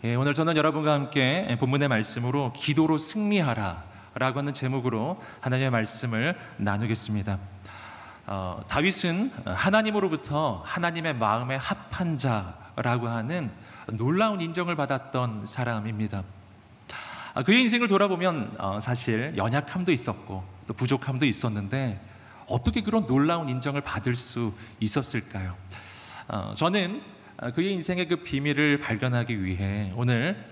오늘 저는 여러분과 함께 본문의 말씀으로 기도로 승리하라 라고 하는 제목으로 하나님의 말씀을 나누겠습니다. 다윗은 하나님으로부터 하나님의 마음에 합한 자라고 하는 놀라운 인정을 받았던 사람입니다. 그의 인생을 돌아보면 사실 연약함도 있었고 또 부족함도 있었는데 어떻게 그런 놀라운 인정을 받을 수 있었을까요? 저는 그의 인생의 그 비밀을 발견하기 위해 오늘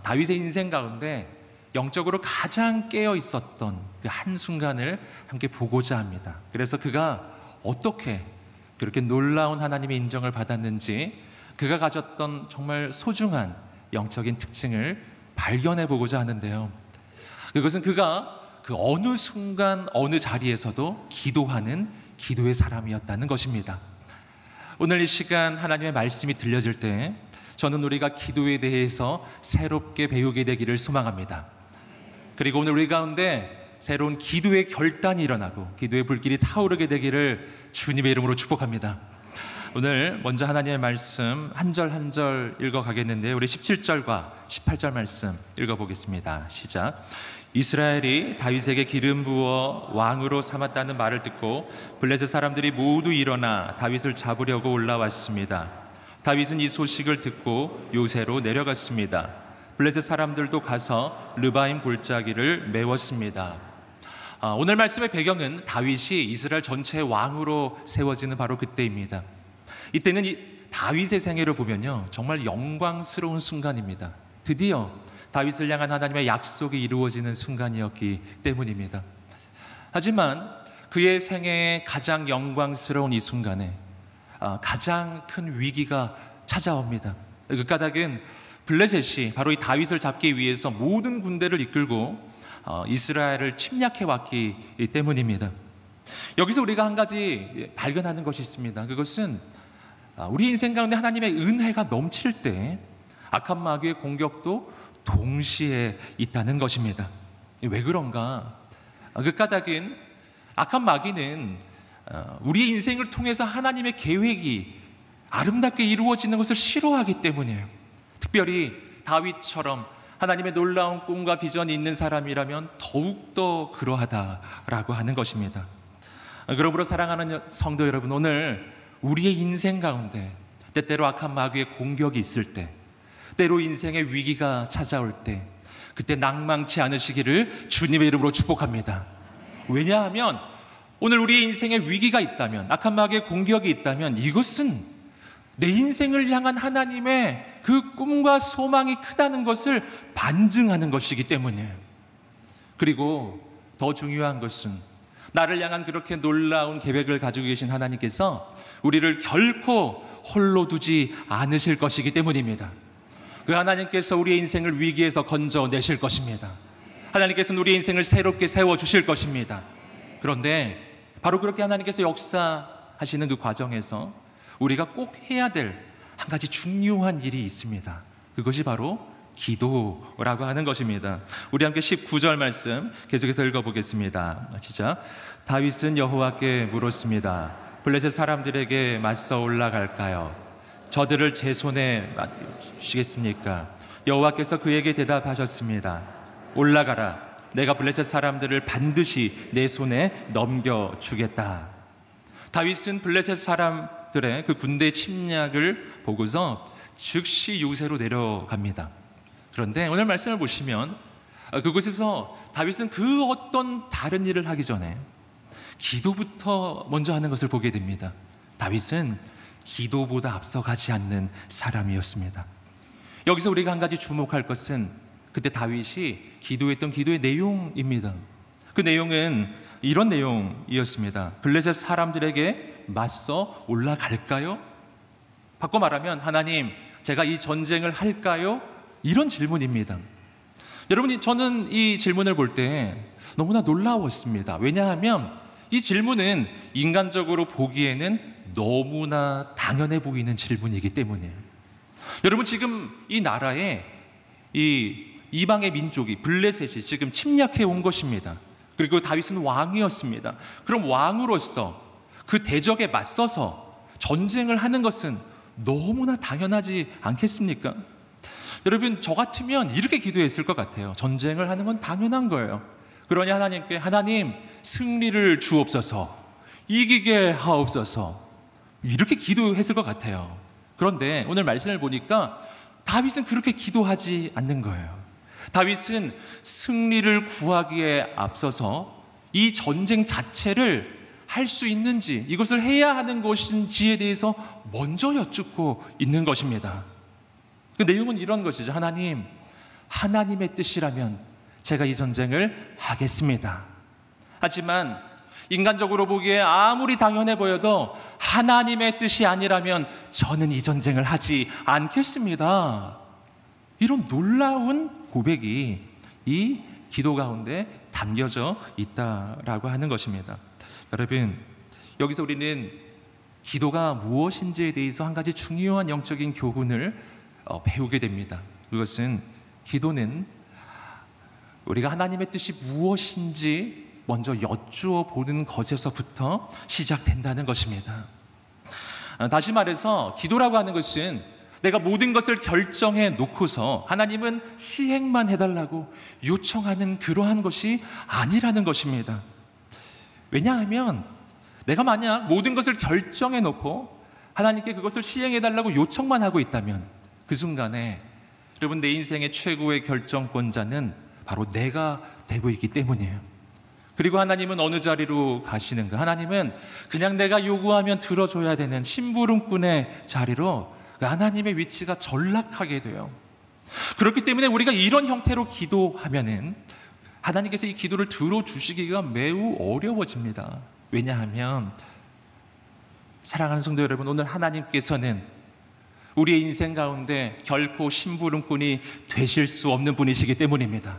다윗의 인생 가운데 영적으로 가장 깨어 있었던 그 한순간을 함께 보고자 합니다. 그래서 그가 어떻게 그렇게 놀라운 하나님의 인정을 받았는지, 그가 가졌던 정말 소중한 영적인 특징을 발견해 보고자 하는데요, 그것은 그가 그 어느 순간 어느 자리에서도 기도하는 기도의 사람이었다는 것입니다. 오늘 이 시간 하나님의 말씀이 들려질 때 저는 우리가 기도에 대해서 새롭게 배우게 되기를 소망합니다. 그리고 오늘 우리 가운데 새로운 기도의 결단이 일어나고 기도의 불길이 타오르게 되기를 주님의 이름으로 축복합니다. 오늘 먼저 하나님의 말씀 한 절 한 절 읽어가겠는데요, 우리 17절과 18절 말씀 읽어보겠습니다. 시작. 이스라엘이 다윗에게 기름 부어 왕으로 삼았다는 말을 듣고 블레셋 사람들이 모두 일어나 다윗을 잡으려고 올라왔습니다. 다윗은 이 소식을 듣고 요새로 내려갔습니다. 블레셋 사람들도 가서 르바임 골짜기를 메웠습니다. 오늘 말씀의 배경은 다윗이 이스라엘 전체의 왕으로 세워지는 바로 그때입니다. 이때는 이 다윗의 생애를 보면요, 정말 영광스러운 순간입니다. 드디어 다윗을 향한 하나님의 약속이 이루어지는 순간이었기 때문입니다. 하지만 그의 생애의 가장 영광스러운 이 순간에 가장 큰 위기가 찾아옵니다. 그 까닭은 블레셋이 바로 이 다윗을 잡기 위해서 모든 군대를 이끌고 이스라엘을 침략해 왔기 때문입니다. 여기서 우리가 한 가지 발견하는 것이 있습니다. 그것은 우리 인생 가운데 하나님의 은혜가 넘칠 때 악한 마귀의 공격도 동시에 있다는 것입니다. 왜 그런가? 그 까닭은 악한 마귀는 우리의 인생을 통해서 하나님의 계획이 아름답게 이루어지는 것을 싫어하기 때문이에요. 특별히 다윗처럼 하나님의 놀라운 꿈과 비전이 있는 사람이라면 더욱더 그러하다라고 하는 것입니다. 그러므로 사랑하는 성도 여러분, 오늘 우리의 인생 가운데 때때로 악한 마귀의 공격이 있을 때, 때로 인생의 위기가 찾아올 때, 그때 낭망치 않으시기를 주님의 이름으로 축복합니다. 왜냐하면 오늘 우리의 인생에 위기가 있다면, 악한 마귀의 공격이 있다면 이것은 내 인생을 향한 하나님의 그 꿈과 소망이 크다는 것을 반증하는 것이기 때문이에요. 그리고 더 중요한 것은 나를 향한 그렇게 놀라운 계획을 가지고 계신 하나님께서 우리를 결코 홀로 두지 않으실 것이기 때문입니다. 그 하나님께서 우리의 인생을 위기에서 건져내실 것입니다. 하나님께서는 우리의 인생을 새롭게 세워주실 것입니다. 그런데 바로 그렇게 하나님께서 역사하시는 그 과정에서 우리가 꼭 해야 될 한 가지 중요한 일이 있습니다. 그것이 바로 기도라고 하는 것입니다. 우리 함께 19절 말씀 계속해서 읽어보겠습니다. 시작. 다윗은 여호와께 물었습니다. 블레셋 사람들에게 맞서 올라갈까요? 저들을 제 손에 맡기시겠습니까? 여호와께서 그에게 대답하셨습니다. 올라가라. 내가 블레셋 사람들을 반드시 내 손에 넘겨주겠다. 다윗은 블레셋 사람들의 그 군대 침략을 보고서 즉시 요새로 내려갑니다. 그런데 오늘 말씀을 보시면 그곳에서 다윗은 그 어떤 다른 일을 하기 전에 기도부터 먼저 하는 것을 보게 됩니다. 다윗은 기도보다 앞서가지 않는 사람이었습니다. 여기서 우리가 한 가지 주목할 것은 그때 다윗이 기도했던 기도의 내용입니다. 그 내용은 이런 내용이었습니다. 블레셋 사람들에게 맞서 올라갈까요? 바꿔 말하면 하나님, 제가 이 전쟁을 할까요? 이런 질문입니다. 여러분, 저는 이 질문을 볼 때 너무나 놀라웠습니다. 왜냐하면 이 질문은 인간적으로 보기에는 너무나 당연해 보이는 질문이기 때문이에요. 여러분, 지금 이 나라에 이 이방의 민족이 블레셋이 지금 침략해 온 것입니다. 그리고 다윗은 왕이었습니다. 그럼 왕으로서 그 대적에 맞서서 전쟁을 하는 것은 너무나 당연하지 않겠습니까? 여러분, 저 같으면 이렇게 기도했을 것 같아요. 전쟁을 하는 건 당연한 거예요. 그러니 하나님께, 하나님 승리를 주옵소서, 이기게 하옵소서, 이렇게 기도했을 것 같아요. 그런데 오늘 말씀을 보니까 다윗은 그렇게 기도하지 않는 거예요. 다윗은 승리를 구하기에 앞서서 이 전쟁 자체를 할 수 있는지, 이것을 해야 하는 것인지에 대해서 먼저 여쭙고 있는 것입니다. 그 내용은 이런 것이죠. 하나님, 하나님의 뜻이라면 제가 이 전쟁을 하겠습니다. 하지만 인간적으로 보기에 아무리 당연해 보여도 하나님의 뜻이 아니라면 저는 이 전쟁을 하지 않겠습니다. 이런 놀라운 고백이 이 기도 가운데 담겨져 있다라고 하는 것입니다. 여러분, 여기서 우리는 기도가 무엇인지에 대해서 한 가지 중요한 영적인 교훈을 배우게 됩니다. 그것은 기도는 우리가 하나님의 뜻이 무엇인지 먼저 여쭈어 보는 것에서부터 시작된다는 것입니다. 다시 말해서 기도라고 하는 것은 내가 모든 것을 결정해 놓고서 하나님은 시행만 해달라고 요청하는 그러한 것이 아니라는 것입니다. 왜냐하면 내가 만약 모든 것을 결정해 놓고 하나님께 그것을 시행해 달라고 요청만 하고 있다면 그 순간에 여러분, 내 인생의 최고의 결정권자는 바로 내가 되고 있기 때문이에요. 그리고 하나님은 어느 자리로 가시는가? 하나님은 그냥 내가 요구하면 들어줘야 되는 심부름꾼의 자리로 하나님의 위치가 전락하게 돼요. 그렇기 때문에 우리가 이런 형태로 기도하면은 하나님께서 이 기도를 들어주시기가 매우 어려워집니다. 왜냐하면 사랑하는 성도 여러분, 오늘 하나님께서는 우리의 인생 가운데 결코 심부름꾼이 되실 수 없는 분이시기 때문입니다.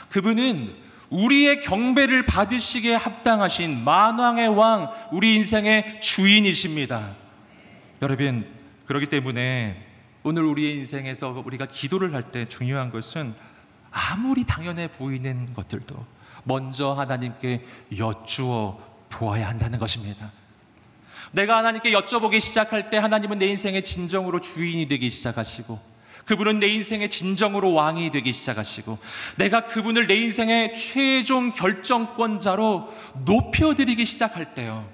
그분은 우리의 경배를 받으시기에 합당하신 만왕의 왕, 우리 인생의 주인이십니다. 여러분, 그렇기 때문에 오늘 우리의 인생에서 우리가 기도를 할 때 중요한 것은 아무리 당연해 보이는 것들도 먼저 하나님께 여쭈어 보아야 한다는 것입니다. 내가 하나님께 여쭤보기 시작할 때 하나님은 내 인생의 진정으로 주인이 되기 시작하시고, 그분은 내 인생의 진정으로 왕이 되기 시작하시고, 내가 그분을 내 인생의 최종 결정권자로 높여드리기 시작할 때요,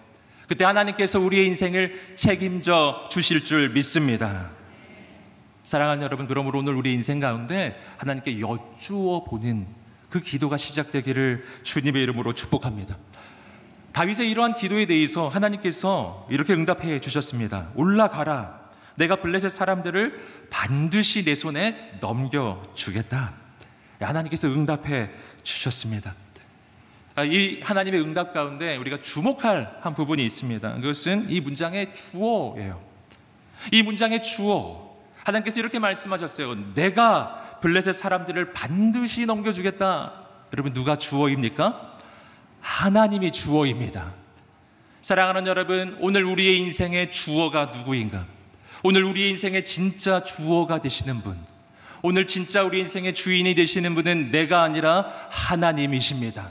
그때 하나님께서 우리의 인생을 책임져 주실 줄 믿습니다. 사랑하는 여러분, 그러므로 오늘 우리 인생 가운데 하나님께 여쭈어 보는 그 기도가 시작되기를 주님의 이름으로 축복합니다. 다윗의 이러한 기도에 대해서 하나님께서 이렇게 응답해 주셨습니다. 올라가라, 내가 블레셋 사람들을 반드시 내 손에 넘겨주겠다. 하나님께서 응답해 주셨습니다. 이 하나님의 응답 가운데 우리가 주목할 한 부분이 있습니다. 그것은 이 문장의 주어예요. 이 문장의 주어, 하나님께서 이렇게 말씀하셨어요. 내가 블레셋 사람들을 반드시 넘겨주겠다. 여러분, 누가 주어입니까? 하나님이 주어입니다. 사랑하는 여러분, 오늘 우리의 인생의 주어가 누구인가? 오늘 우리의 인생의 진짜 주어가 되시는 분, 오늘 진짜 우리 인생의 주인이 되시는 분은 내가 아니라 하나님이십니다.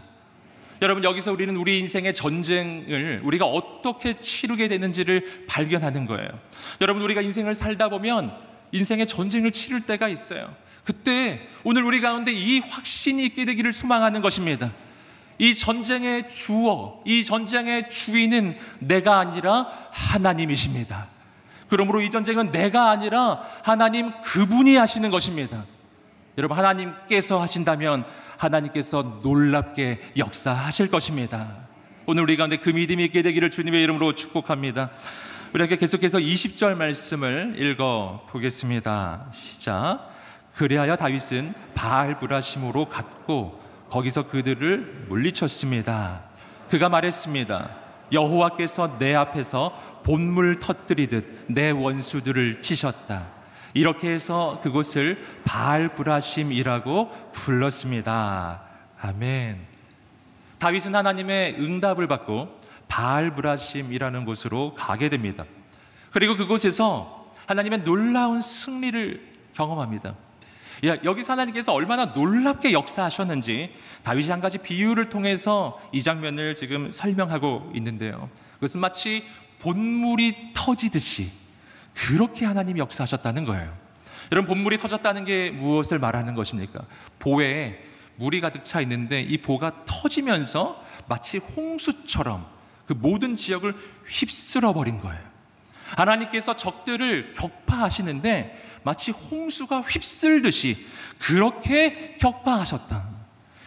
여러분, 여기서 우리는 우리 인생의 전쟁을 우리가 어떻게 치르게 되는지를 발견하는 거예요. 여러분, 우리가 인생을 살다 보면 인생의 전쟁을 치를 때가 있어요. 그때 오늘 우리 가운데 이 확신이 있게 되기를 소망하는 것입니다. 이 전쟁의 주어, 이 전쟁의 주인은 내가 아니라 하나님이십니다. 그러므로 이 전쟁은 내가 아니라 하나님 그분이 하시는 것입니다. 여러분, 하나님께서 하신다면 하나님께서 놀랍게 역사하실 것입니다. 오늘 우리 가운데 그 믿음이 있게 되기를 주님의 이름으로 축복합니다. 우리에게 계속해서 20절 말씀을 읽어보겠습니다. 시작. 그리하여 다윗은 바알브라심으로 갔고 거기서 그들을 물리쳤습니다. 그가 말했습니다. 여호와께서 내 앞에서 본물 터뜨리듯 내 원수들을 치셨다. 이렇게 해서 그곳을 바알브라심이라고 불렀습니다. 아멘. 다윗은 하나님의 응답을 받고 바알브라심이라는 곳으로 가게 됩니다. 그리고 그곳에서 하나님의 놀라운 승리를 경험합니다. 여기서 하나님께서 얼마나 놀랍게 역사하셨는지 다윗이 한 가지 비유를 통해서 이 장면을 지금 설명하고 있는데요, 그것은 마치 본물이 터지듯이 그렇게 하나님이 역사하셨다는 거예요. 여러분, 본물이 터졌다는 게 무엇을 말하는 것입니까? 보에 물이 가득 차 있는데 이 보가 터지면서 마치 홍수처럼 그 모든 지역을 휩쓸어 버린 거예요. 하나님께서 적들을 격파하시는데 마치 홍수가 휩쓸듯이 그렇게 격파하셨다.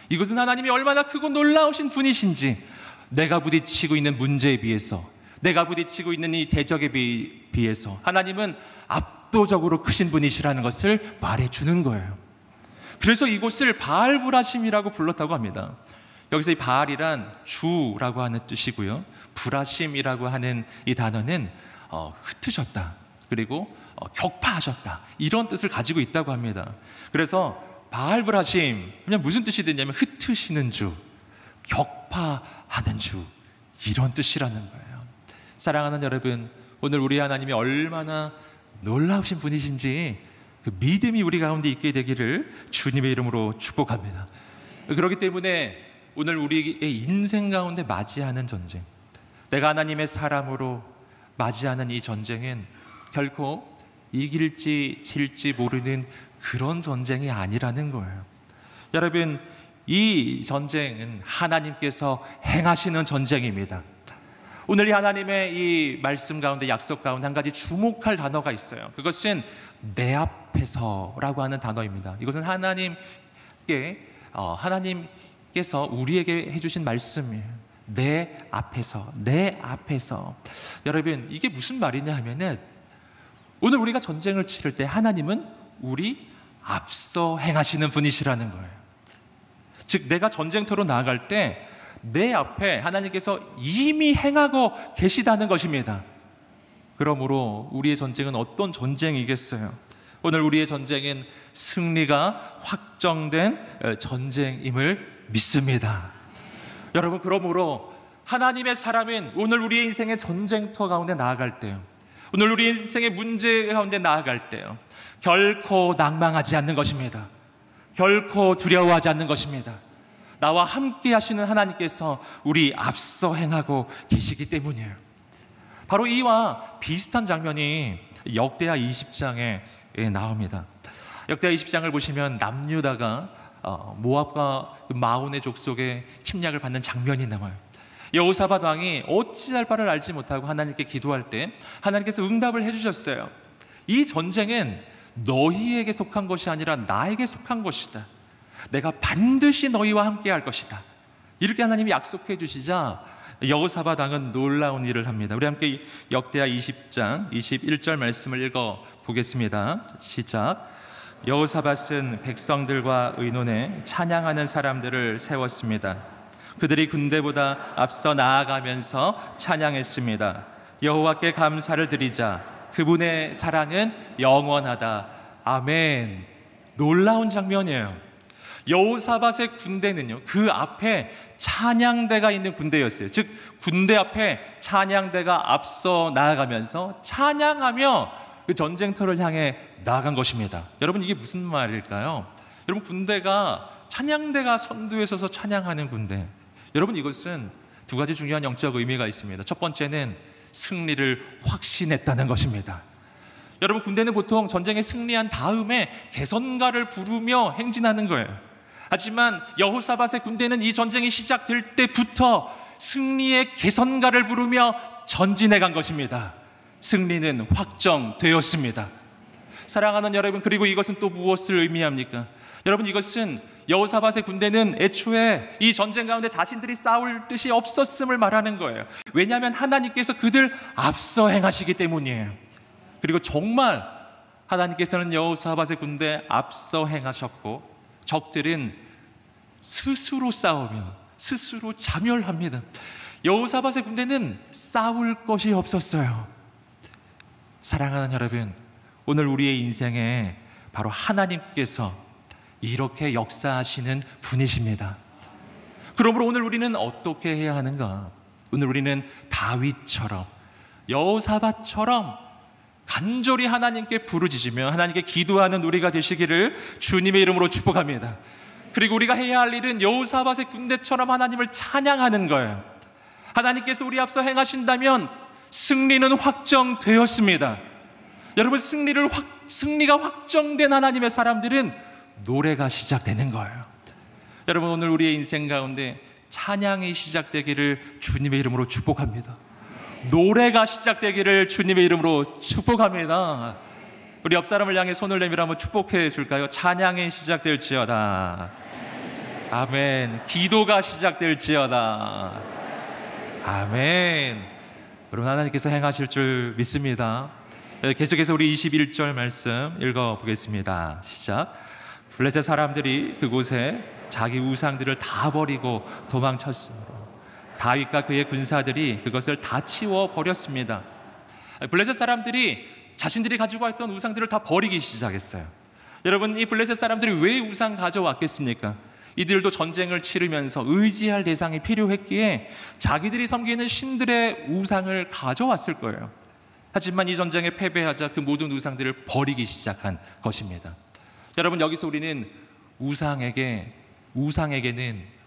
이것은 하나님이 얼마나 크고 놀라우신 분이신지, 내가 부딪히고 있는 문제에 비해서, 내가 부딪히고 있는 이 대적에 비해서 하나님은 압도적으로 크신 분이시라는 것을 말해주는 거예요. 그래서 이곳을 바알브라심이라고 불렀다고 합니다. 여기서 이 바알이란 주라고 하는 뜻이고요, 브라심이라고 하는 이 단어는 흩으셨다, 그리고 격파하셨다, 이런 뜻을 가지고 있다고 합니다. 그래서 바알브라심, 그냥 무슨 뜻이 되냐면 흩으시는 주, 격파하는 주, 이런 뜻이라는 거예요. 사랑하는 여러분, 오늘 우리 하나님이 얼마나 놀라우신 분이신지 그 믿음이 우리 가운데 있게 되기를 주님의 이름으로 축복합니다. 그렇기 때문에 오늘 우리의 인생 가운데 맞이하는 전쟁, 내가 하나님의 사람으로 맞이하는 이 전쟁은 결코 이길지 질지 모르는 그런 전쟁이 아니라는 거예요. 여러분, 이 전쟁은 하나님께서 행하시는 전쟁입니다. 오늘 이 하나님의 이 말씀 가운데, 약속 가운데 한 가지 주목할 단어가 있어요. 그것은 내 앞에서라고 하는 단어입니다. 이것은 하나님께서 우리에게 해주신 말씀이에요. 내 앞에서, 내 앞에서. 여러분, 이게 무슨 말이냐 하면은 오늘 우리가 전쟁을 치를 때 하나님은 우리 앞서 행하시는 분이시라는 거예요. 즉, 내가 전쟁터로 나아갈 때 내 앞에 하나님께서 이미 행하고 계시다는 것입니다. 그러므로 우리의 전쟁은 어떤 전쟁이겠어요? 오늘 우리의 전쟁은 승리가 확정된 전쟁임을 믿습니다. 여러분, 그러므로 하나님의 사람은 오늘 우리의 인생의 전쟁터 가운데 나아갈 때요, 오늘 우리 인생의 문제 가운데 나아갈 때요, 결코 낭망하지 않는 것입니다. 결코 두려워하지 않는 것입니다. 나와 함께 하시는 하나님께서 우리 앞서 행하고 계시기 때문이에요. 바로 이와 비슷한 장면이 역대하 20장에 나옵니다. 역대하 20장을 보시면 남유다가 모압과 마온의 족속의 침략을 받는 장면이 나와요. 여호사밧 왕이 어찌할 바를 알지 못하고 하나님께 기도할 때 하나님께서 응답을 해주셨어요. 이 전쟁은 너희에게 속한 것이 아니라 나에게 속한 것이다. 내가 반드시 너희와 함께 할 것이다. 이렇게 하나님이 약속해 주시자 여호사밧 왕은 놀라운 일을 합니다. 우리 함께 역대하 20장 21절 말씀을 읽어 보겠습니다. 시작. 여호사밧은 백성들과 의논해 찬양하는 사람들을 세웠습니다. 그들이 군대보다 앞서 나아가면서 찬양했습니다. 여호와께 감사를 드리자. 그분의 사랑은 영원하다. 아멘. 놀라운 장면이에요. 여호사밧의 군대는요, 그 앞에 찬양대가 있는 군대였어요. 즉, 군대 앞에 찬양대가 앞서 나아가면서 찬양하며 그 전쟁터를 향해 나아간 것입니다. 여러분, 이게 무슨 말일까요? 여러분, 군대가, 찬양대가 선두에 서서 찬양하는 군대, 여러분, 이것은 두 가지 중요한 영적 의미가 있습니다. 첫 번째는 승리를 확신했다는 것입니다. 여러분, 군대는 보통 전쟁에 승리한 다음에 개선가를 부르며 행진하는 거예요. 하지만 여호사밧의 군대는 이 전쟁이 시작될 때부터 승리의 개선가를 부르며 전진해 간 것입니다. 승리는 확정되었습니다. 사랑하는 여러분, 그리고 이것은 또 무엇을 의미합니까? 여러분, 이것은 여호사밧의 군대는 애초에 이 전쟁 가운데 자신들이 싸울 뜻이 없었음을 말하는 거예요. 왜냐하면 하나님께서 그들 앞서 행하시기 때문이에요. 그리고 정말 하나님께서는 여호사밧의 군대 앞서 행하셨고, 적들은 스스로 싸우며 스스로 자멸합니다. 여호사밧의 군대는 싸울 것이 없었어요. 사랑하는 여러분, 오늘 우리의 인생에 바로 하나님께서 이렇게 역사하시는 분이십니다. 그러므로 오늘 우리는 어떻게 해야 하는가? 오늘 우리는 다윗처럼, 여호사밧처럼 간절히 하나님께 부르짖으며 하나님께 기도하는 우리가 되시기를 주님의 이름으로 축복합니다. 그리고 우리가 해야 할 일은 여호사밧의 군대처럼 하나님을 찬양하는 거예요. 하나님께서 우리 앞서 행하신다면 승리는 확정되었습니다. 여러분, 승리를 승리가 확정된 하나님의 사람들은 노래가 시작되는 거예요. 여러분, 오늘 우리의 인생 가운데 찬양이 시작되기를 주님의 이름으로 축복합니다. 노래가 시작되기를 주님의 이름으로 축복합니다. 우리 옆 사람을 향해 손을 내밀어 한번 축복해 줄까요? 찬양이 시작될지어다. 아멘. 기도가 시작될지어다. 아멘. 여러분, 하나님께서 행하실 줄 믿습니다. 계속해서 우리 21절 말씀 읽어보겠습니다. 시작. 블레셋 사람들이 그곳에 자기 우상들을 다 버리고 도망쳤으므로 다윗과 그의 군사들이 그것을 다 치워 버렸습니다. 블레셋 사람들이 자신들이 가지고 있던 우상들을 다 버리기 시작했어요. 여러분, 이 블레셋 사람들이 왜 우상 가져왔겠습니까? 이들도 전쟁을 치르면서 의지할 대상이 필요했기에 자기들이 섬기는 신들의 우상을 가져왔을 거예요. 하지만 이 전쟁에 패배하자 그 모든 우상들을 버리기 시작한 것입니다. 여러분, 여기서 우리는 우상에게는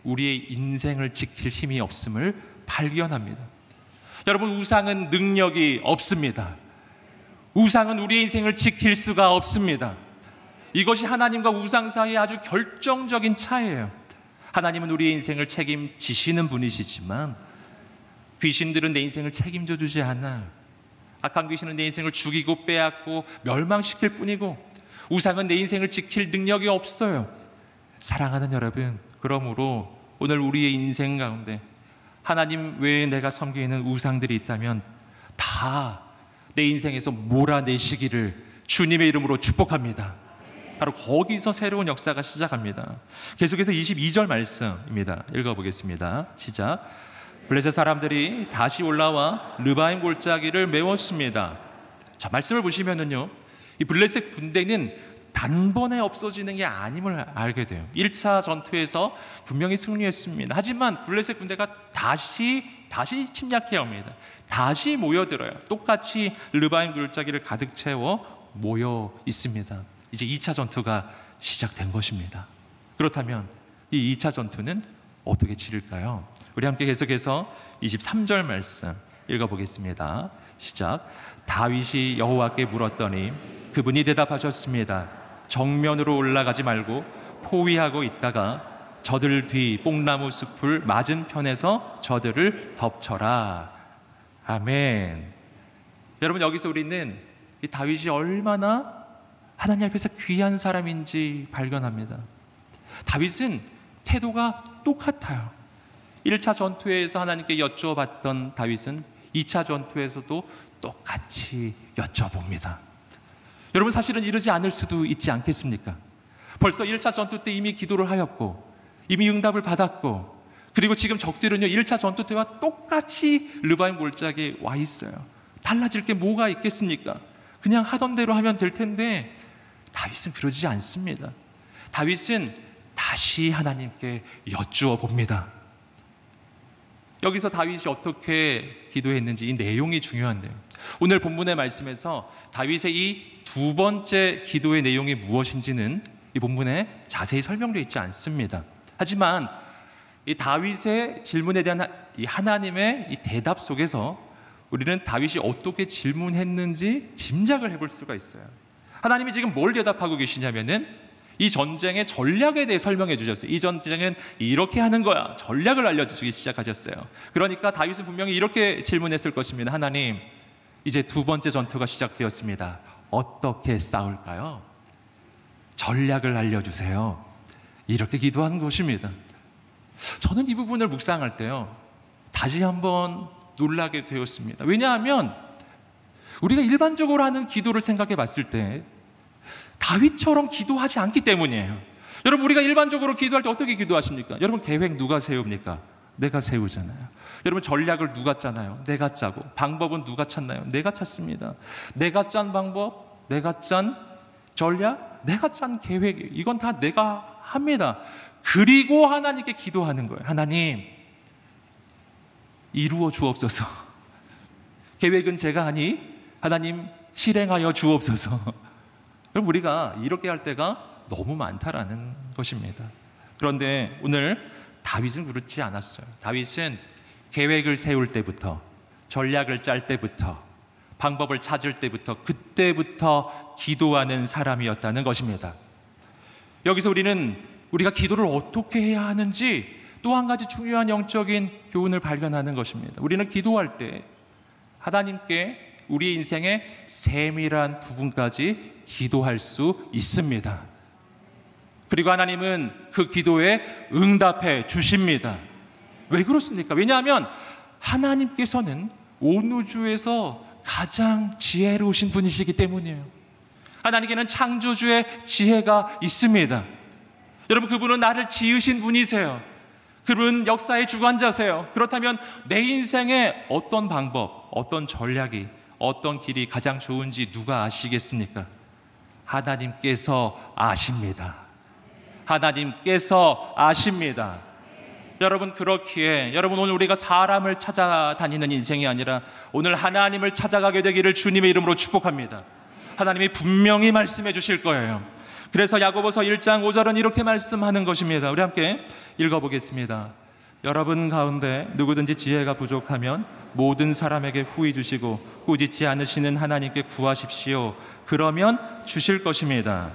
우리의 인생을 지킬 힘이 없음을 발견합니다. 여러분, 우상은 능력이 없습니다. 우상은 우리의 인생을 지킬 수가 없습니다. 이것이 하나님과 우상 사이의 아주 결정적인 차이예요. 하나님은 우리의 인생을 책임지시는 분이시지만 귀신들은 내 인생을 책임져 주지 않아요. 악한 귀신은 내 인생을 죽이고 빼앗고 멸망시킬 뿐이고 우상은 내 인생을 지킬 능력이 없어요. 사랑하는 여러분, 그러므로 오늘 우리의 인생 가운데 하나님 외에 내가 섬기는 우상들이 있다면 다 내 인생에서 몰아내시기를 주님의 이름으로 축복합니다. 바로 거기서 새로운 역사가 시작합니다. 계속해서 22절 말씀입니다. 읽어보겠습니다. 시작. 블레셋 사람들이 다시 올라와 르바임 골짜기를 메웠습니다. 자, 말씀을 보시면은요, 이 블레셋 군대는 단번에 없어지는 게 아님을 알게 돼요. 1차 전투에서 분명히 승리했습니다. 하지만 블레셋 군대가 다시 침략해야 합니다. 다시 모여들어요. 똑같이 르바임 골짜기를 가득 채워 모여 있습니다. 이제 2차 전투가 시작된 것입니다. 그렇다면 이 2차 전투는 어떻게 치를까요? 우리 함께 계속해서 23절 말씀 읽어보겠습니다. 시작. 다윗이 여호와께 물었더니 그분이 대답하셨습니다. 정면으로 올라가지 말고 포위하고 있다가 저들 뒤 뽕나무 숲을 맞은편에서 저들을 덮쳐라. 아멘. 여러분, 여기서 우리는 이 다윗이 얼마나 하나님 앞에서 귀한 사람인지 발견합니다. 다윗은 태도가 똑같아요. 1차 전투에서 하나님께 여쭤봤던 다윗은 2차 전투에서도 똑같이 여쭤봅니다. 여러분, 사실은 이러지 않을 수도 있지 않겠습니까? 벌써 1차 전투 때 이미 기도를 하였고 이미 응답을 받았고, 그리고 지금 적들은요 1차 전투 때와 똑같이 르바임 골짜기에 와 있어요. 달라질 게 뭐가 있겠습니까? 그냥 하던 대로 하면 될 텐데 다윗은 그러지 않습니다. 다윗은 다시 하나님께 여쭈어 봅니다. 여기서 다윗이 어떻게 기도했는지 이 내용이 중요한데요. 오늘 본문의 말씀에서 다윗의 이 두 번째 기도의 내용이 무엇인지는 이 본문에 자세히 설명되어 있지 않습니다. 하지만 이 다윗의 질문에 대한 이 하나님의 이 대답 속에서 우리는 다윗이 어떻게 질문했는지 짐작을 해볼 수가 있어요. 하나님이 지금 뭘 대답하고 계시냐면은 이 전쟁의 전략에 대해 설명해 주셨어요. 이 전쟁은 이렇게 하는 거야. 전략을 알려주기 시작하셨어요. 그러니까 다윗은 분명히 이렇게 질문했을 것입니다. 하나님, 이제 두 번째 전투가 시작되었습니다. 어떻게 싸울까요? 전략을 알려주세요. 이렇게 기도한 것입니다. 저는 이 부분을 묵상할 때요 다시 한번 놀라게 되었습니다. 왜냐하면 우리가 일반적으로 하는 기도를 생각해 봤을 때 다윗처럼 기도하지 않기 때문이에요. 여러분, 우리가 일반적으로 기도할 때 어떻게 기도하십니까? 여러분, 계획 누가 세웁니까? 내가 세우잖아요. 여러분, 전략을 누가 짜나요? 내가 짜고. 방법은 누가 찾나요? 내가 찾습니다. 내가 짠 방법, 내가 짠 전략, 내가 짠 계획, 이건 다 내가 합니다. 그리고 하나님께 기도하는 거예요. 하나님, 이루어 주옵소서. 계획은 제가 하니 하나님 실행하여 주옵소서. 그럼 우리가 이렇게 할 때가 너무 많다라는 것입니다. 그런데 오늘 다윗은 그렇지 않았어요. 다윗은 계획을 세울 때부터, 전략을 짤 때부터 방법을 찾을 때부터, 그때부터 기도하는 사람이었다는 것입니다. 여기서 우리가 기도를 어떻게 해야 하는지 또 한 가지 중요한 영적인 교훈을 발견하는 것입니다. 우리는 기도할 때 하나님께 우리 인생의 세밀한 부분까지 기도할 수 있습니다. 그리고 하나님은 그 기도에 응답해 주십니다. 왜 그렇습니까? 왜냐하면 하나님께서는 온 우주에서 가장 지혜로우신 분이시기 때문이에요. 하나님께는 창조주의 지혜가 있습니다. 여러분, 그분은 나를 지으신 분이세요. 그분은 역사의 주관자세요. 그렇다면 내 인생에 어떤 방법, 어떤 전략이, 어떤 길이 가장 좋은지 누가 아시겠습니까? 하나님께서 아십니다. 하나님께서 아십니다. 여러분, 그렇기에 여러분, 오늘 우리가 사람을 찾아다니는 인생이 아니라 오늘 하나님을 찾아가게 되기를 주님의 이름으로 축복합니다. 하나님이 분명히 말씀해 주실 거예요. 그래서 야고보서 1장 5절은 이렇게 말씀하는 것입니다. 우리 함께 읽어보겠습니다. 여러분 가운데 누구든지 지혜가 부족하면 모든 사람에게 후히 주시고 꾸짖지 않으시는 하나님께 구하십시오. 그러면 주실 것입니다.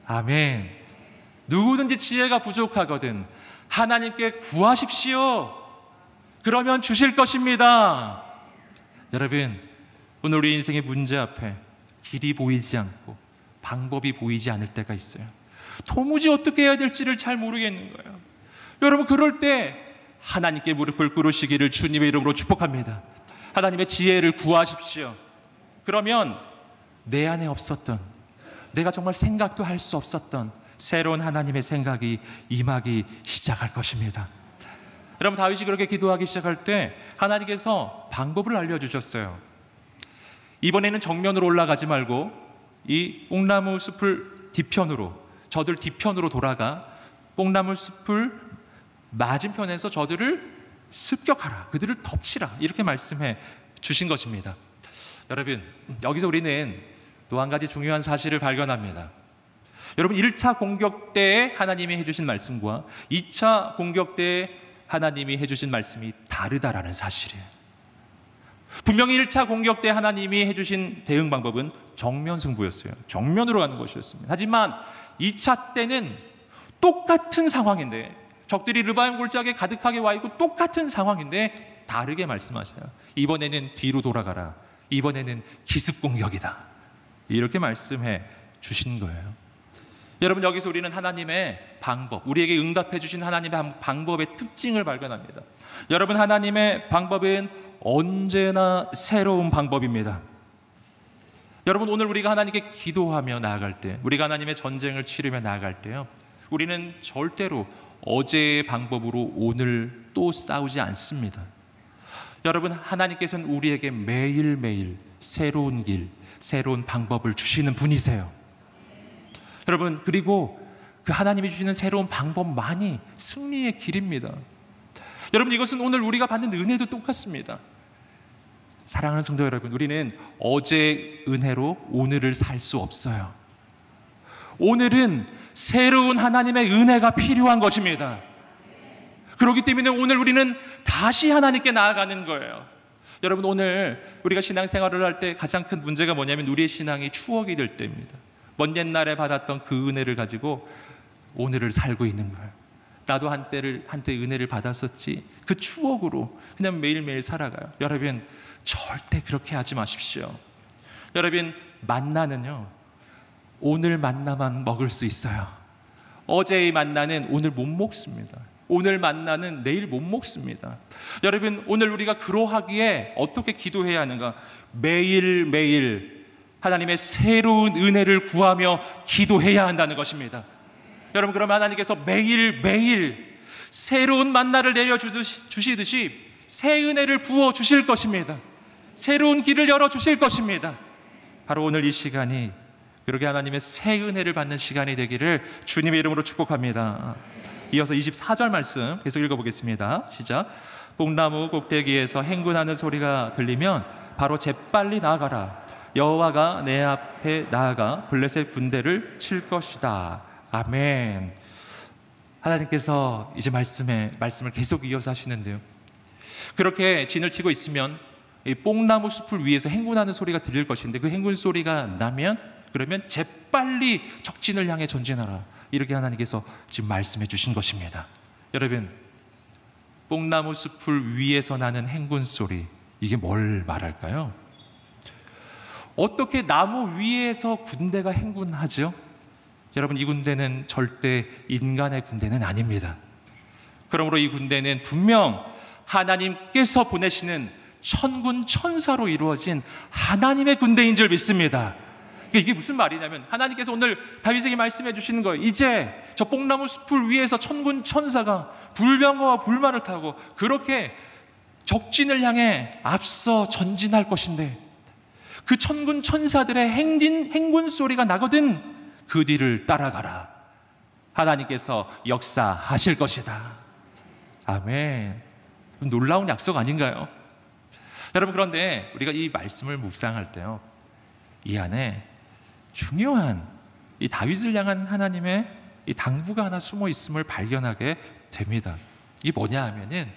아멘. 누구든지 지혜가 부족하거든 하나님께 구하십시오. 그러면 주실 것입니다. 여러분, 오늘 우리 인생의 문제 앞에 길이 보이지 않고 방법이 보이지 않을 때가 있어요. 도무지 어떻게 해야 될지를 잘 모르겠는 거예요. 여러분, 그럴 때 하나님께 무릎을 꿇으시기를 주님의 이름으로 축복합니다. 하나님의 지혜를 구하십시오. 그러면 내 안에 없었던, 내가 정말 생각도 할 수 없었던 새로운 하나님의 생각이 임하기 시작할 것입니다. 여러분, 다윗이 그렇게 기도하기 시작할 때 하나님께서 방법을 알려주셨어요. 이번에는 정면으로 올라가지 말고 이 뽕나무 숲을 뒤편으로, 저들 뒤편으로 돌아가 뽕나무 숲을 맞은편에서 저들을 습격하라, 그들을 덮치라, 이렇게 말씀해 주신 것입니다. 여러분, 여기서 우리는 또 한 가지 중요한 사실을 발견합니다. 여러분, 1차 공격 때에 하나님이 해주신 말씀과 2차 공격 때에 하나님이 해주신 말씀이 다르다라는 사실이에요. 분명히 1차 공격 때 하나님이 해주신 대응 방법은 정면 승부였어요. 정면으로 가는 것이었습니다. 하지만 2차 때는 똑같은 상황인데, 적들이 르바임 골짜기에 가득하게 와 있고 똑같은 상황인데 다르게 말씀하세요. 이번에는 뒤로 돌아가라. 이번에는 기습 공격이다. 이렇게 말씀해 주신 거예요. 여러분, 여기서 우리는 하나님의 방법, 우리에게 응답해 주신 하나님의 방법의 특징을 발견합니다. 여러분, 하나님의 방법은 언제나 새로운 방법입니다. 여러분, 오늘 우리가 하나님께 기도하며 나아갈 때, 우리가 하나님의 전쟁을 치르며 나아갈 때요, 우리는 절대로 어제의 방법으로 오늘 또 싸우지 않습니다. 여러분, 하나님께서는 우리에게 매일매일 새로운 길, 새로운 방법을 주시는 분이세요. 여러분, 그리고 그 하나님이 주시는 새로운 방법만이 승리의 길입니다. 여러분, 이것은 오늘 우리가 받는 은혜도 똑같습니다. 사랑하는 성도 여러분, 우리는 어제의 은혜로 오늘을 살 수 없어요. 오늘은 새로운 하나님의 은혜가 필요한 것입니다. 그렇기 때문에 오늘 우리는 다시 하나님께 나아가는 거예요. 여러분, 오늘 우리가 신앙생활을 할 때 가장 큰 문제가 뭐냐면 우리의 신앙이 추억이 될 때입니다. 먼 옛날에 받았던 그 은혜를 가지고 오늘을 살고 있는 거예요. 나도 한때 은혜를 받았었지. 그 추억으로 그냥 매일매일 살아가요. 여러분, 절대 그렇게 하지 마십시오. 여러분, 만나는요, 오늘 만나만 먹을 수 있어요. 어제의 만나는 오늘 못 먹습니다. 오늘 만나는 내일 못 먹습니다. 여러분, 오늘 우리가 그러하기에 어떻게 기도해야 하는가? 매일매일 하나님의 새로운 은혜를 구하며 기도해야 한다는 것입니다. 여러분, 그러면 하나님께서 매일매일 새로운 만나를 내려주시듯이 새 은혜를 부어주실 것입니다. 새로운 길을 열어주실 것입니다. 바로 오늘 이 시간이 그렇게 하나님의 새 은혜를 받는 시간이 되기를 주님의 이름으로 축복합니다. 이어서 24절 말씀 계속 읽어보겠습니다. 시작. 뽕나무 꼭대기에서 행군하는 소리가 들리면 바로 재빨리 나아가라. 여호와가 내 앞에 나아가 블레셋 군대를 칠 것이다. 아멘. 하나님께서 이제 말씀을 계속 이어서 하시는데요, 그렇게 진을 치고 있으면 이 뽕나무 숲을 위에서 행군하는 소리가 들릴 것인데, 그 행군 소리가 나면 그러면 재빨리 적진을 향해 전진하라, 이렇게 하나님께서 지금 말씀해 주신 것입니다. 여러분, 뽕나무 숲을 위에서 나는 행군 소리, 이게 뭘 말할까요? 어떻게 나무 위에서 군대가 행군하죠? 여러분, 이 군대는 절대 인간의 군대는 아닙니다. 그러므로 이 군대는 분명 하나님께서 보내시는 천군 천사로 이루어진 하나님의 군대인 줄 믿습니다. 이게 무슨 말이냐면, 하나님께서 오늘 다윗에게 말씀해 주시는 거예요. 이제 저 뽕나무 숲을 위에서 천군 천사가 불병거와 불말을 타고 그렇게 적진을 향해 앞서 전진할 것인데, 그 천군 천사들의 행군 소리가 나거든 그 뒤를 따라가라. 하나님께서 역사하실 것이다. 아멘. 놀라운 약속 아닌가요? 여러분, 그런데 우리가 이 말씀을 묵상할 때요, 이 안에 중요한 이 다윗을 향한 하나님의 이 당부가 하나 숨어 있음을 발견하게 됩니다. 이게 뭐냐 하면은,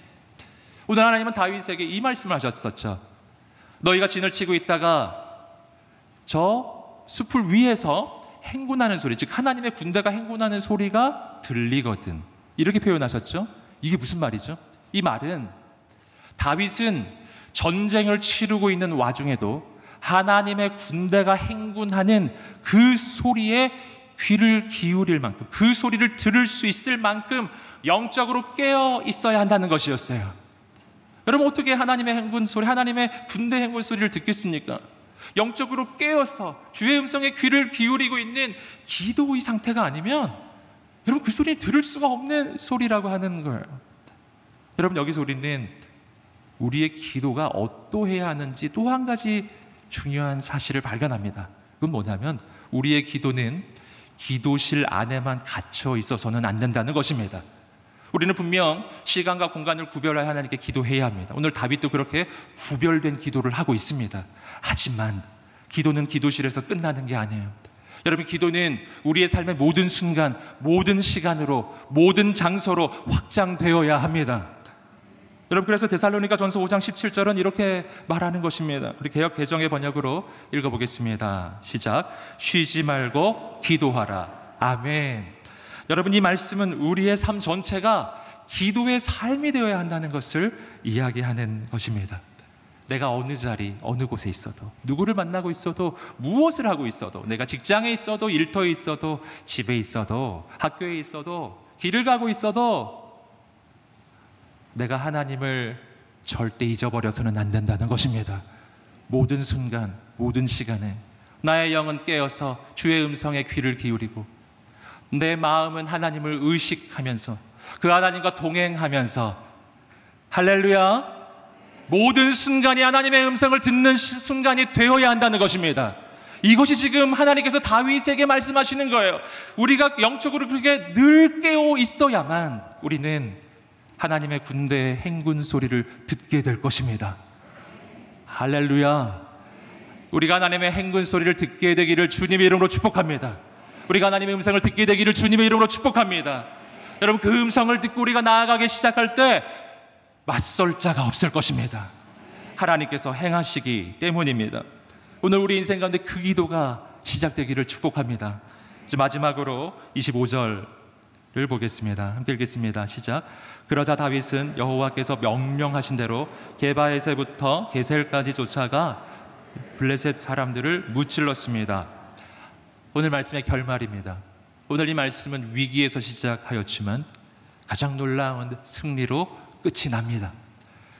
오늘 하나님은 다윗에게 이 말씀을 하셨었죠. 너희가 진을 치고 있다가 저 숲을 위에서 행군하는 소리, 즉 하나님의 군대가 행군하는 소리가 들리거든, 이렇게 표현하셨죠. 이게 무슨 말이죠? 이 말은 다윗은 전쟁을 치르고 있는 와중에도 하나님의 군대가 행군하는 그 소리에 귀를 기울일 만큼, 그 소리를 들을 수 있을 만큼 영적으로 깨어 있어야 한다는 것이었어요. 여러분, 어떻게 하나님의 행군 소리, 하나님의 군대 행군 소리를 듣겠습니까? 영적으로 깨어서 주의 음성에 귀를 기울이고 있는 기도의 상태가 아니면 여러분, 그 소리를 들을 수가 없는 소리라고 하는 거예요. 여러분, 여기서 우리는 우리의 기도가 어떠해야 하는지 또 한 가지 중요한 사실을 발견합니다. 그건 뭐냐면, 우리의 기도는 기도실 안에만 갇혀 있어서는 안 된다는 것입니다. 우리는 분명 시간과 공간을 구별하여 하나님께 기도해야 합니다. 오늘 다윗도 그렇게 구별된 기도를 하고 있습니다. 하지만 기도는 기도실에서 끝나는 게 아니에요. 여러분, 기도는 우리의 삶의 모든 순간, 모든 시간으로, 모든 장소로 확장되어야 합니다. 여러분, 그래서 데살로니가 전서 5장 17절은 이렇게 말하는 것입니다. 우리 개역 개정의 번역으로 읽어보겠습니다. 시작. 쉬지 말고 기도하라. 아멘. 여러분, 이 말씀은 우리의 삶 전체가 기도의 삶이 되어야 한다는 것을 이야기하는 것입니다. 내가 어느 자리, 어느 곳에 있어도, 누구를 만나고 있어도, 무엇을 하고 있어도, 내가 직장에 있어도, 일터에 있어도, 집에 있어도, 학교에 있어도, 길을 가고 있어도 내가 하나님을 절대 잊어버려서는 안 된다는 것입니다. 모든 순간, 모든 시간에 나의 영은 깨어서 주의 음성에 귀를 기울이고, 내 마음은 하나님을 의식하면서 그 하나님과 동행하면서, 할렐루야, 모든 순간이 하나님의 음성을 듣는 순간이 되어야 한다는 것입니다. 이것이 지금 하나님께서 다윗에게 말씀하시는 거예요. 우리가 영적으로 그렇게 늘 깨어 있어야만 우리는 하나님의 군대의 행군 소리를 듣게 될 것입니다. 할렐루야. 우리가 하나님의 행군 소리를 듣게 되기를 주님의 이름으로 축복합니다. 우리가 하나님의 음성을 듣게 되기를 주님의 이름으로 축복합니다. 여러분, 그 음성을 듣고 우리가 나아가기 시작할 때 맞설 자가 없을 것입니다. 하나님께서 행하시기 때문입니다. 오늘 우리 인생 가운데 그 기도가 시작되기를 축복합니다. 이제 마지막으로 25절을 보겠습니다. 함께 읽겠습니다. 시작. 그러자 다윗은 여호와께서 명령하신 대로 게바에서부터 게셀까지 쫓아가 블레셋 사람들을 무찔렀습니다. 오늘 말씀의 결말입니다. 오늘 이 말씀은 위기에서 시작하였지만 가장 놀라운 승리로 끝이 납니다.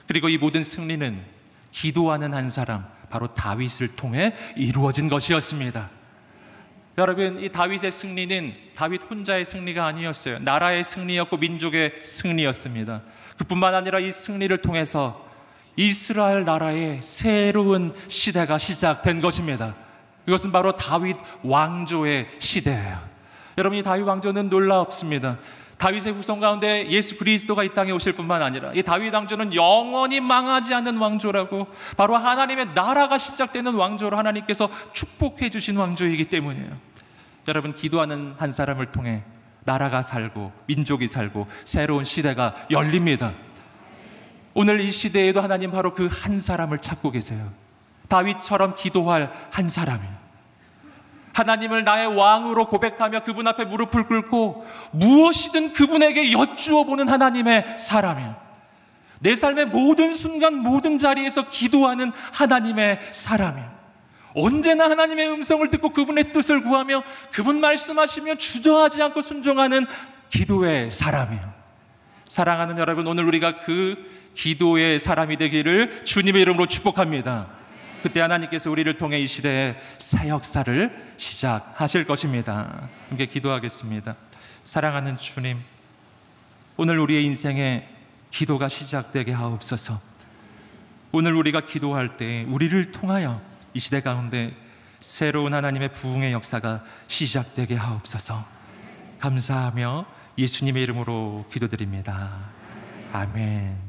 그리고 이 모든 승리는 기도하는 한 사람, 바로 다윗을 통해 이루어진 것이었습니다. 여러분, 이 다윗의 승리는 다윗 혼자의 승리가 아니었어요. 나라의 승리였고 민족의 승리였습니다. 그뿐만 아니라 이 승리를 통해서 이스라엘 나라의 새로운 시대가 시작된 것입니다. 이것은 바로 다윗 왕조의 시대예요. 여러분, 이 다윗 왕조는 놀랍습니다. 다윗의 후손 가운데 예수 그리스도가 이 땅에 오실 뿐만 아니라 이 다윗 왕조는 영원히 망하지 않는 왕조라고, 바로 하나님의 나라가 시작되는 왕조로 하나님께서 축복해 주신 왕조이기 때문이에요. 여러분, 기도하는 한 사람을 통해 나라가 살고 민족이 살고 새로운 시대가 열립니다. 오늘 이 시대에도 하나님 바로 그 한 사람을 찾고 계세요. 다윗처럼 기도할 한 사람이에요. 하나님을 나의 왕으로 고백하며 그분 앞에 무릎을 꿇고 무엇이든 그분에게 여쭈어 보는 하나님의 사람이에요. 내 삶의 모든 순간 모든 자리에서 기도하는 하나님의 사람이에요. 언제나 하나님의 음성을 듣고 그분의 뜻을 구하며 그분 말씀하시면 주저하지 않고 순종하는 기도의 사람이에요. 사랑하는 여러분, 오늘 우리가 그 기도의 사람이 되기를 주님의 이름으로 축복합니다. 그때 하나님께서 우리를 통해 이 시대에 새 역사를 시작하실 것입니다. 함께 기도하겠습니다. 사랑하는 주님, 오늘 우리의 인생에 기도가 시작되게 하옵소서. 오늘 우리가 기도할 때 우리를 통하여 이 시대 가운데 새로운 하나님의 부흥의 역사가 시작되게 하옵소서. 감사하며 예수님의 이름으로 기도드립니다. 아멘.